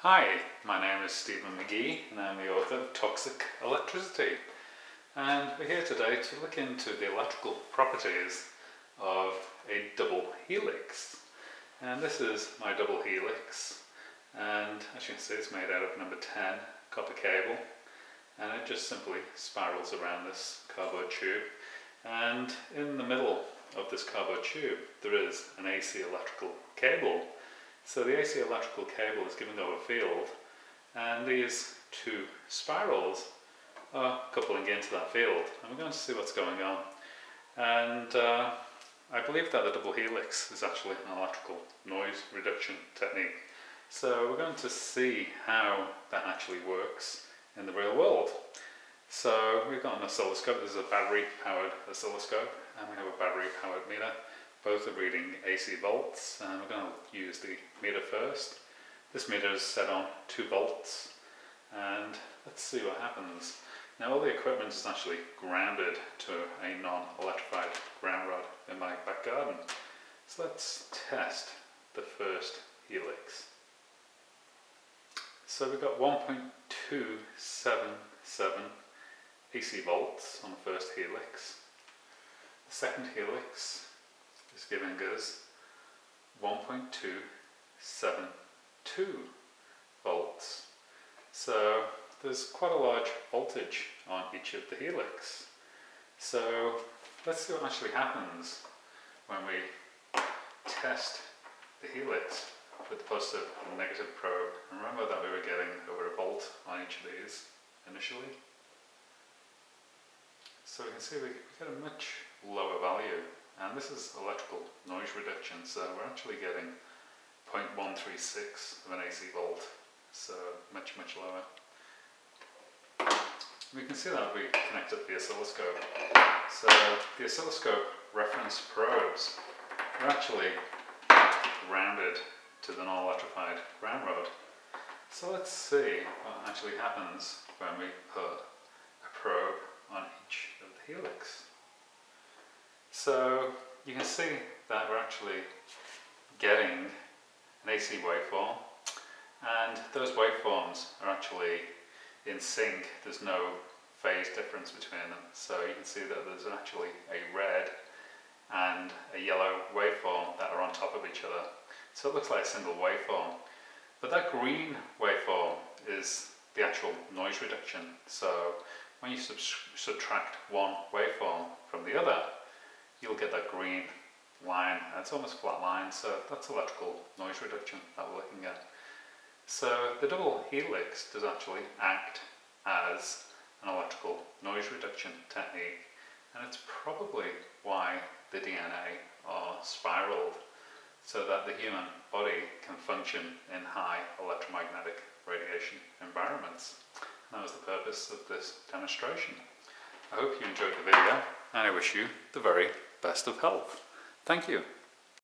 Hi, my name is Stephen McGee and I'm the author of Toxic Electricity, and we're here today to look into the electrical properties of a double helix. And this is my double helix, and as you can see it's made out of number 10 copper cable, and it just simply spirals around this cardboard tube, and in the middle of this cardboard tube there is an AC electrical cable. So the AC electrical cable is giving over field, and these two spirals are coupling into that field, and we're going to see what's going on. And I believe that the double helix is actually an electrical noise reduction technique. So we're going to see how that actually works in the real world. So we've got an oscilloscope. This is a battery powered oscilloscope, and we have a battery powered meter. Both are reading AC volts, and we're going to use the meter first. This meter is set on 2 volts, and let's see what happens. Now all the equipment is actually grounded to a non-electrified ground rod in my back garden. So let's test the first helix. So we've got 1.277 AC volts on the first helix. The second helix is giving us 1.272 volts. So there's quite a large voltage on each of the helix. So let's see what actually happens when we test the helix with the positive and negative probe. And remember that we were getting over a volt on each of these initially. So we can see we get a much lower value. And this is electrical noise reduction, so we're actually getting 0.136 of an AC volt, so much lower. We can see that we connect up the oscilloscope. So the oscilloscope reference probes are actually rounded to the non-electrified ground rod. So let's see what actually happens when we put a probe on each of the helix. So you can see that we're actually getting an AC waveform, and those waveforms are actually in sync. There's no phase difference between them. So you can see that there's actually a red and a yellow waveform that are on top of each other. So it looks like a single waveform. But that green waveform is the actual noise reduction. So when you subtract one waveform from the other, you'll get that green line, and it's almost flat line, so that's electrical noise reduction that we're looking at. So the double helix does actually act as an electrical noise reduction technique, and it's probably why the DNA are spiraled, so that the human body can function in high electromagnetic radiation environments. And that was the purpose of this demonstration. I hope you enjoyed the video, and I wish you the very best of health. Thank you.